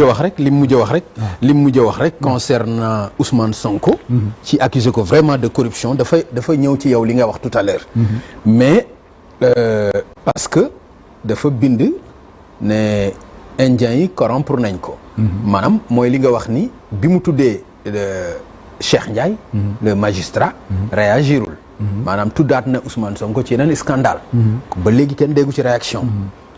mujj wax rek li mu mujj wax rek concernant Ousmane Sonko. ci accusé ko vraiment de corruption dafa ñëw ci yow li nga wax tout à l'heure mais parce que dafa bind ne indiens yi corrompre nañ ko. maanaam mooy li nga wax ni bi mu tuddee Cheikh Ndiaye. le magistrat. réagirul. maanaam tuddaat na Ousmane Sonko ci yeneen scandale. ba léegi kenn déggu ci réaction.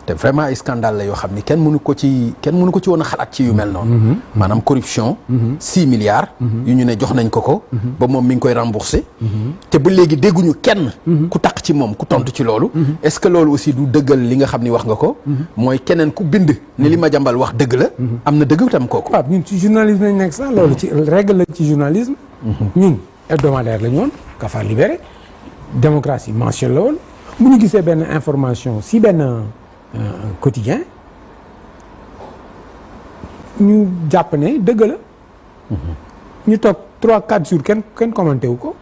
te vraiment ay scandale la yoo xam ni kenn mënu ko ci woon a xalaat ci yu mel noonu. maanaam corruption. 6 milliards. yu ñu ne jox nañ ko. ba moom mi ngi koy remboursé. te ba léegi dégguñu kenn. ku taq ci moom ku tontu ci loolu. est-ce que loolu aussi du dëggal li nga xam ni wax nga ko. mooy keneen ku bind. ni li Madiambal wax dëgg la. am na dëgg tam kooku. Pape ñun ci journalisme lañ nekk sax loolu ci règle la ci journalisme. ñun hebdomadaire la ñu woon Cafard Libéré démocratie mensuelle la woon bu ñu gisee benn information si benn. quotidien ñu jàpp ne dëgg la ñu toog 3-4 jours kenn commenté wu ko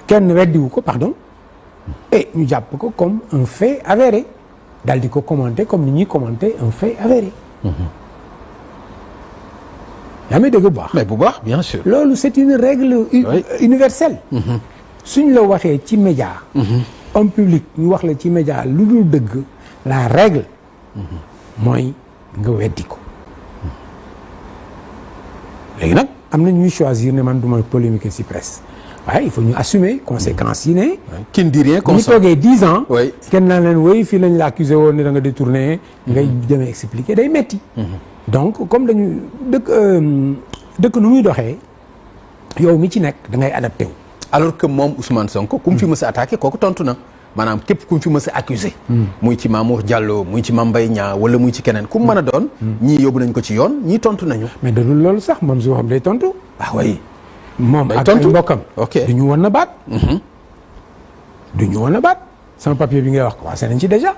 kenn weddi wu ko pardon et ñu jàpp ko comme un fait avéré daal di ko commenté comme ni ñuy commenté un fait avéré yaa may dëgg bu baax mais bu baax bien sûr loolu c'est une règle universelle suñ la waxee ci média homme public ñu wax la ci média lu dul dëgg la règle mooy nga weddi ko léegi nag am na ñuy choisir ne man du ma polémique ci presse waaye il faut ñu assumer conséquences yi ne qui ne dit rien ñu toogee 10 ans oui kenn naan leen woy fii lañ la accusé woon ne da nga détourné ngay demee expliquer day metti donc comme dañu dëkk nu muy doxee yow mi ci nekk da ngay adapté wu alors que moom Ousmane Sonko ku mu fi mës a attaqué kooku tontu na maanaam képp ku mu fi mës a accusé muy ci Mamour Diallo muy ci Mame Mbaye Niang wala muy ci keneen ku mu mën a doon ñii yóbbu nañ ko ci yoon ñii tontu nañu mais dadul loolu sax moom su xam day tontu ah oui moom ak ay mbokkam ok du ñu woon na baat du ñu woon na baat sama papier bi ngay wax commencé nañ ci déjà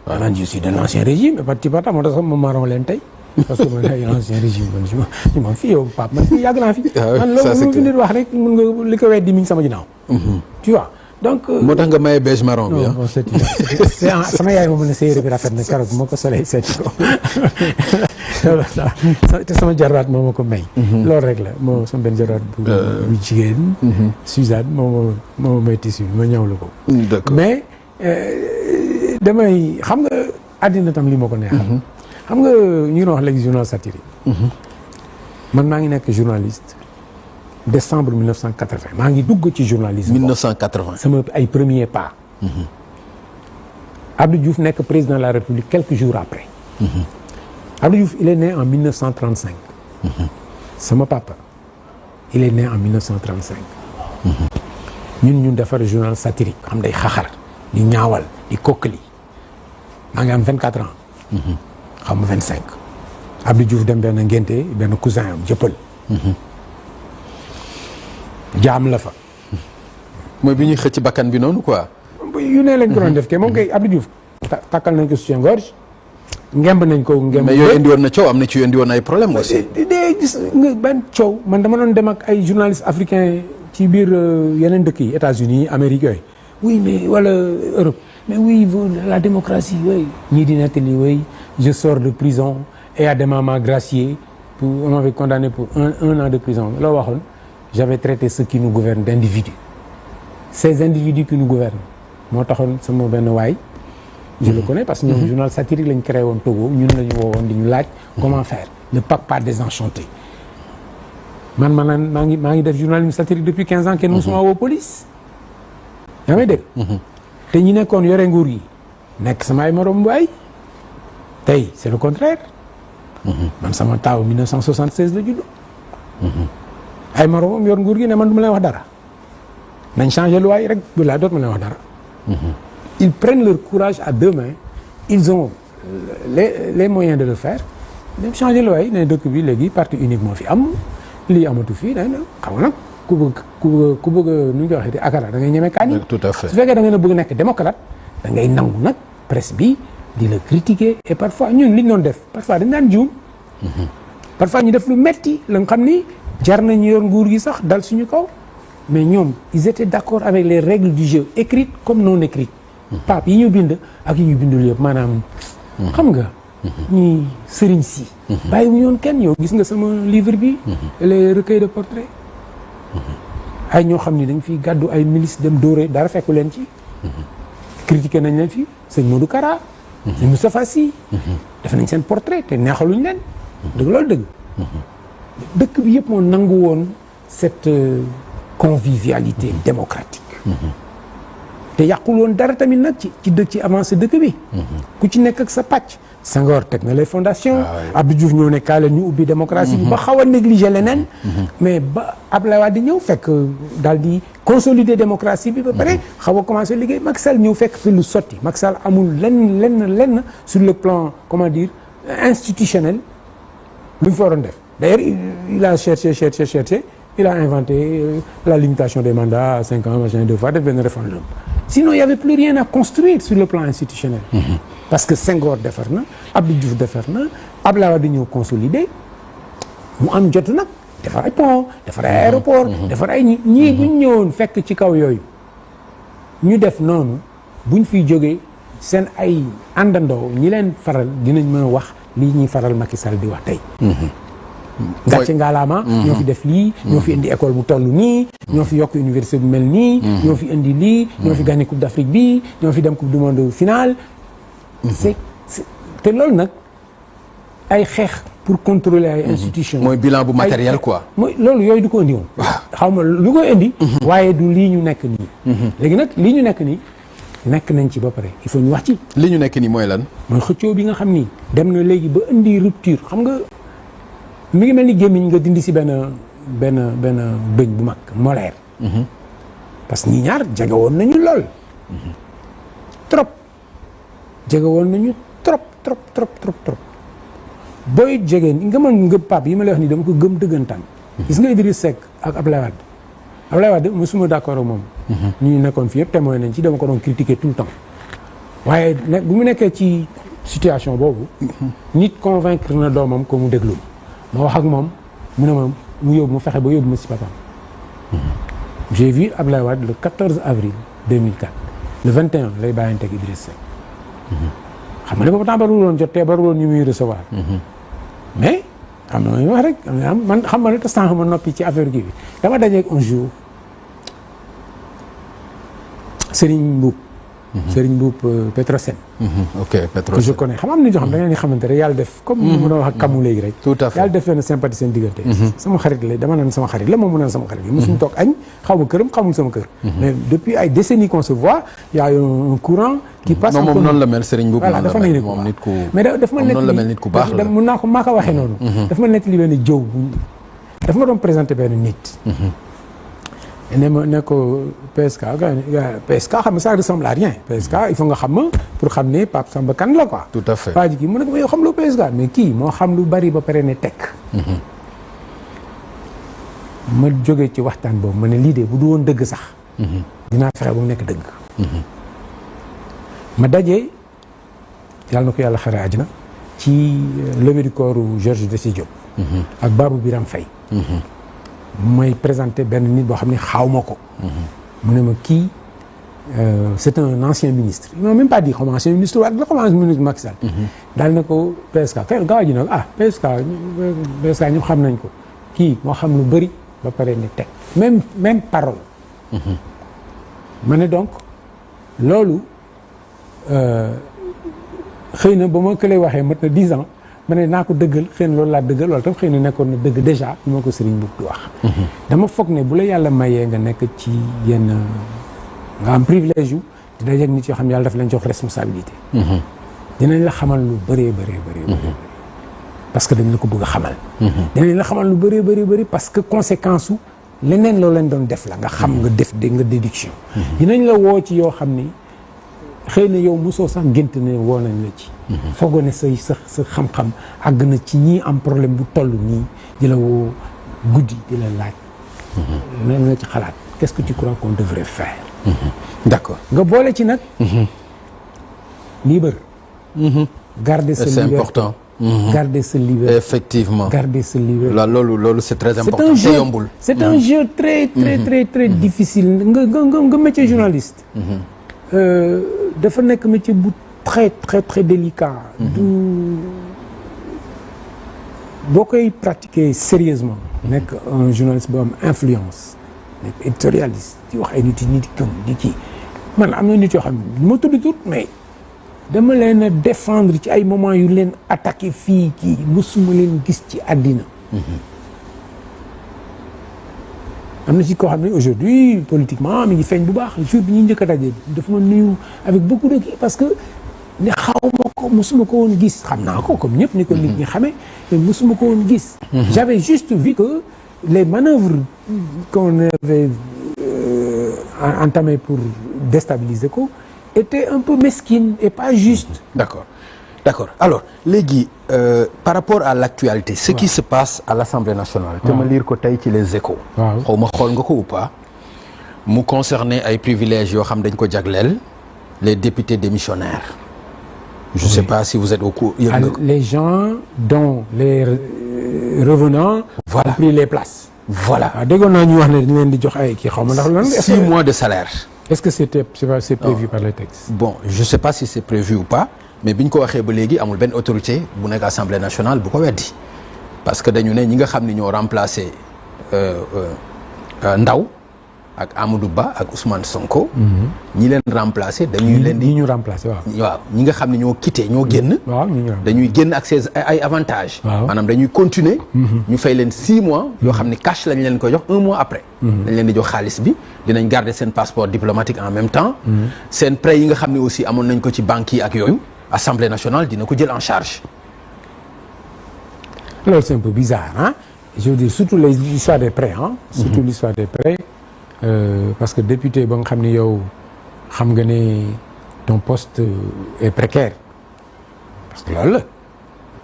man je suis de l'ancien régime et parti parta moo tax sax ma maron leen tey parce que man ay ancien régime man man fii yow Pape man fii yàgg naa fi man loolu mu fi nit wax rek mun nga li ko weddi mi ngi sama ginnaaw tu vois donc moo tax nga maye beige marron bi non c'est sama yaay moom ne sa yére bi rafet na keroog moo ko solee seeti ko te sama jarbaat moo ma ko may loolu rek la moo sama benn jarbaat bu jigéen Suzanne moo may tissu bi ma ñawlu ko mais damay xam nga àddina tam li ma ko neexal xam nga ñu ngi wax léegi journal satirique man maa ngi nekk journaliste décembre 1980 maa ngi dugg ci journalisme 1980 sama ay premier pas Abdou Diouf nekk président de la République quelques jours après Abdou Diouf il est né en 1935 sama papa il est né en 1935 ñun defar journal satirique xam day xaxar di ñaawal di kokkali maa ngi am 24 ans xam nga 25 Abdou Diouf dem benn ngénte benn cousin am jëppal jaam la fa mooy bi ñuy xëcc bakkan bi noonu quoi yu ne lañ ko doon def ke moom kay Abdou Diouf takkal nañ ko soutien-gorge ngemb nañ ko ngemb mais yooyu indi woon na coow am na ci indi woon ay problème aussi dee gis nga ban coow man dama doon dem ak ay journalistes africains ci biir yeneen dëkk yi États-Unis Amérique yooyu oui mais wala Europe mais oui la démocratie oui ñii di nettali oui je sors de prison et à des moments graciés pour on m'avait condamné pour un an de prison loo waxoon j'avais traité ceux qui nous gouvernent d'individus ces individus qui nous gouvernent moo taxoon sama benn waay je le connais parce que ñoom journal satirique lañ créé woon Togo ñun lañu woowoon di ñu laaj comment faire ne pas désenchanter man maa ngi def journalisme satirique depuis 15 ans kenn musuma woo police yaa may dégg te ñi nekkoon yore nguur gi nekk sama ay morom waay tey c'est le contraire man sama taaw 1976 la judd ay moromam yor nguur gi ne man du ma leen wax dara nañ changé loi yi rek bu laa doot ma leen wax dara ils prennent leur courage à deux mains ils ont les moyens de le faire dem changé loi yi ne dëkk bi léegi parti unique moo fi am lii amatu fii da xam nga nag ku bëgg nu ñu koy waxee akara da ngay ñeme kaani tout à fait su fekkee da nga bëgg nekk démocrate da ngay nangu nag presse bi di la critiquer et parfois ñun li ñu doon def parfois dañ daan juum parfois ñu def lu metti la nga xam ni jar nañu yor nguur gi sax dal suñu kaw mais ñoom ils étaient d'accord avec les règles du jeu écrites comme non écrites Pape yi ñu bind ak yi ñu bindul yëpp maanaam xam nga ñii sëriñ si. bàyyi wu ñoon kenn yow gis nga sama livre bi. les recueils de portraits. ay ñoo xam ni dañ fiy gàddu ay milices dem dóore dara fekku leen ci. critiqué nañ leen fi sëñ Modou Kara. sëñ Moustapha Sy. def nañ seen portrait te neexaluñ leen. dëgg loolu dëgg. dëkk bi yëpp moo nangu woon cette convivialité démocratique. te yàqul woon dara tamit nag ci avancé dëkk bi. ku ci nekk ak sa pàcc. Senghor teg na les fondations. Abdou Diouf ñëw ne kaa la ñu ubbi démocratie bi ba xaw a négliger leneen. mais ba Abdoulaye Wade di ñëw fekk daal di consolider démocratie bi ba pare xaw a commencé liggéey Macky Sall ñëw fekk fi lu sotti Macky Sall amul lenn sur le plan comment dire institutionnel lu ñu fa waroon def. D'ailleurs il a cherché il a inventé la limitation des mandats à 5 ans machin 2 fois def benn référendum. Sinon il y avait plus rien à construire sur le plan institutionnel. Parce que Senghor defar na Abdou Diouf defar na Abdoulaye Wade ñëw consolider mu am jot nag defar ay pont defar ay aéroport defar ay ñii bu ñu ñëwoon fekk ci kaw yooyu ñu def noonu buñ fiy jógee seen ay àndandoo ñi leen faral dinañ mën a wax lii ñuy faral Macky Sall di wax tey. gàcce ngaalaama ñoo fi def lii ñoo fi indi école bu toll nii ñoo fi yokk université bu mel nii ñoo fi indi lii ñoo fi gagné coupe d'Afrique bi ñoo fi dem coupe du monde finale te loolu nag ay xeex pour contrôler ay institutions mooy bilan bu matériel quoi mooy loolu yooyu du ko indi woon xaw ma lu ko indi waaye du lii ñu nekk nii léegi nag lii ñu nekk nii nekk nañ ci ba pare il faut ñu wax ci li ñu nekk nii mooy lan mooy xëccoo bi nga xam ni dem na léegi ba indi rupture xam nga mi ngi mel ni gémmiñ nga dindi si benn bëñ bu mag molaire parce que ñi ñaar jege woon nañu lool trop jege woon nañu trop booy jege nga mën nga pap yi ma lay wax nii dama ko gëm dëggantaan gis nga Idriss Seck ak Abdoulaye Wade mosuma d'accord ak moom ñu nekkoon fi yëpp témoin nañ ci dama ko doon critiquer tout le temps waaye nag bu mu nekkee ci situation boobu nit convaincre na doomam ko mu déglu ma wax ak moom mu ne ma mu fexe ba yóbbu ma si papaam j'ai vu Abdoulaye Wade le 14 avril 2004 le 21 lay bàyyante ak Idriss Seck xam nga ne boobu temps bariwul woon jot te bariwul woon ñu muy recevoir mais xam na ñu wax rek man xam nga ne tas temps ma noppi ci affaire kii bi dama dajeeg un jour Serigne Mboup Petrosen. ok Petrosen que je connais xam am na ñoo xam da ngeen di xamante rek yàlla def comme mu doon wax ak kamu léegi rek. tout à fait yàlla def leen sympathie seen diggante. sama xarit la dama naan sama xarit la moom mu naan sama xarit la. mosuñu toog añ xaw ma këram xamul sama kër. mais depuis ay décennies qu'on se voit y a un courant. qui passe non moom noonu la mel Serigne Mboup. voilà dafa mel ni moom nit ku mais dafa ma noonu la mel nit ku baax la mun naa ko maa ko waxee noonu. dafa ma nettali benn jëw dafa ma doon présenté benn nit. ne ko PSK PSK xam nga ça ressemble à rien PSK il faut nga xam ma pour xam ne Pape Samba kan la quoi. tout à fait waa ji kii mu ne ko yow xam lu PSK mais kii moo xam lu bari ba pare ne tekk. ma jógee ci waxtaan boobu ma ne lii de bu du woon dëgg sax. dinaa fexe ba mu nekk dëgg. ma daje yàlla na ko yàlla xare àjjana ci levée du corps Georges Dessy Diop. ak Babou Biram Faye. mooy présenté benn nit boo xam ne xaw ma ko. mu ne ma kii c'est un ancien ministre il m'a même pas dit comme ancien ministre waaye dafa commencé ministre Macky Sall. daal na ko PSK kay gaaw ji nag PSK ñëpp xam nañ ko kii moo xam lu bëri ba pare ne teg même parole. ma ne donc loolu xëy na ba ma ko lay waxee mat na 10 ans. ma ne naa ko dëggal xëy na loolu laa dëggal loolu tam xëy na nekkoon na dëgg déjà ñu ma ko Serigne Mboup di wax. dama foog ne bu la yàlla mayee nga nekk ci yenn nga am privilège yu di dajeeg nit yoo xam yàlla daf leen jox responsabilité. dinañ la xamal lu bëree parce que dañ la ko bëgg a xamal. dinañ la xamal lu bëree parce que conséquence su leneen loo leen doon def la nga xam nga def nga déduction. dinañ la woo ci yoo xam ni xëy na yow mosoo sax gént ne woo nañ la ci. foogoo ne sa xam-xam àgg na ci ñii am problème bu toll nii di la woo guddi di la laaj. lan nga ci xalaat qu'est-ce que tu crois qu'on devrait faire. d'accord nga boole ci nag. libre. garder sa liberté c'est important. garder sa liberté effectivement garder sa liberté. loolu c'est très important te yombul. c'est un jeu très difficile nga métier journaliste. dafa nekk métier bu très délicat. boo koy pratiquer sérieusement nekk un journaliste bu am influence nekk éditorialiste di wax ay nit yi di kii man am na nit yoo xam ne ma tudd tur mais dama leen a défendre ci ay moments yu leen attaqué fii kii musuma leen gis ci àddina am na ci koo xam ne aujourd'hui politiquement mi ngi feeñ bu baax jour bi ñuy njëkk a daje dafa ma nuyu avec beaucoup de kii parce que ne xaw ma ko musuma ko woon gis xam naa ko comme ñëpp ni ko nit ñi xamee mais musuma ko woon gis j'avais juste vu que les manœuvres qu'on avait entamées pour déstabiliser ko étaient un peu mesquines et pas justes. D'accord alors léegi par rapport à l'actualité ce qui se passe à l'Assemblée nationale te ma lire ko tey ci les échos xaw ma xool nga ko ou pas mu concerné ay privilèges yoo xam dañ ko jagleel les députés démissionnaires je sais pas si vous êtes au courant les gens dont les revenants ont pris les places voilà déggoon naa ñu wax ne dañ leen di jox ay kii xaw ma ndax lan 6 mois de salaire est-ce que c'est prévu par les textes bon je sais pas si c'est prévu ou pas mais bi ñu ko waxee ba léegi amul benn autorité bu nekk Assemblée nationale bu ko weddi parce que dañu ne ñi nga xam ne ñoo remplacé Ndaw ak Amadou Ba ak Ousmane Sonko. ñi leen remplacé dañuy leen di. ñi ñu remplacé waaw ñi nga xam ne ñoo quitté ñoo génn. waaw dañuy génn ak ses ay avantages. maanaam dañuy continuer. ñu fay leen 6 mois. yoo xam ne cash lañ leen koy jox 1 mois après. dañ leen di jox xaalis bi dinañ garder seen passeport diplomatique en même temps. seen prêt yi nga xam ne aussi amoon nañ ko ci banques yi ak yooyu. Assemblée nationale dina ko jël en charge. loolu c'est un peu bizarre hein je veux dire surtout l'histoire des prêts hein. surtout l'histoire des prêts parce que député ba nga xam ne yow xam nga ne ton poste est précaire parce que loolu la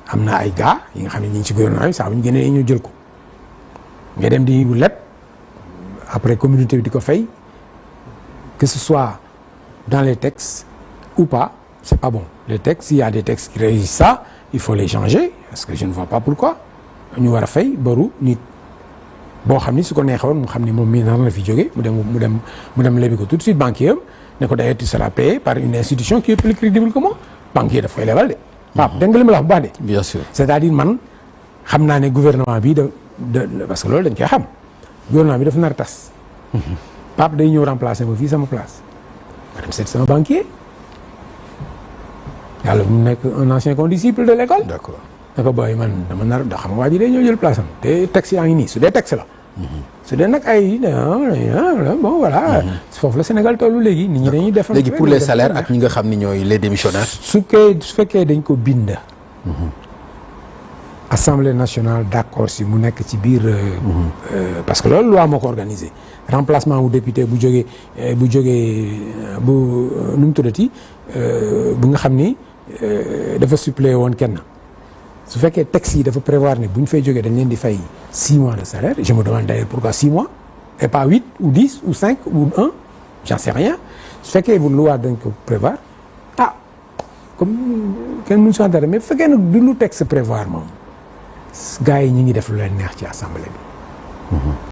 am na ay gars yi nga xam ne ñu ngi ci gouvernement bi saa bu ñu génnee ñu jël ko nga dem di leb après communauté bi di ko fay que ce soit dans les textes ou pas c'est pas bon les textes s'il y a des textes qui régissent ça il faut les changer parce que je ne vois pas pourquoi ñu war a fay baru nit boo xam ni su ko neexoon mu xam ni moom mii nar na fi jóge mu dem lebi ko tout de suite banquier am ne ko d'ailleurs tu seras payé par une institution qui est plus crédible que moi banquier daf koy lebal de waaw dégg nga li ma la wax bu baax de bien sûr c'est-à-dire man xam naa ne gouvernement bi parce que loolu dañ koy xam gouvernement bi dafa nar a tas Pape day ñëw remplacer ma fii sama place ma dem seet sama banquier yàlla mu nekk un ancien condisciple de l'école. D'accord. da ko bàyyi man dama nar da xam nga waa ji day ñëw jël place am te texte yaa ngi nii su dee texte la. su dee nag ay bon voilà. foofu la Sénégal tollu léegi nit ñi dañuy def. léegi pour les salaires ak ñi nga xam ni ñooy les démissionnaires. su fekkee dañ ko bind. Assemblée nationale d'accord si mu nekk ci biir. parce que loolu loi moo ko organisé remplacement wu député bu jógee nu mu tuddati bu nga xam ni dafa suppléé woon kenn su fekkee texte yi dafa prévoir ne bu ñu fay jógee dañ leen di fay 6 mois de salaire je me demande d'ailleurs pourquoi 6 mois et pas 8 ou 10 ou 5 ou 1 j'en sais rien su fekkee bu loi dañ ko prévoir comme kenn mënu si dara mais bu fekkee nag du lu texte prévoir moom gars yi ñu ngi def lu leen neex ci assemblée bi.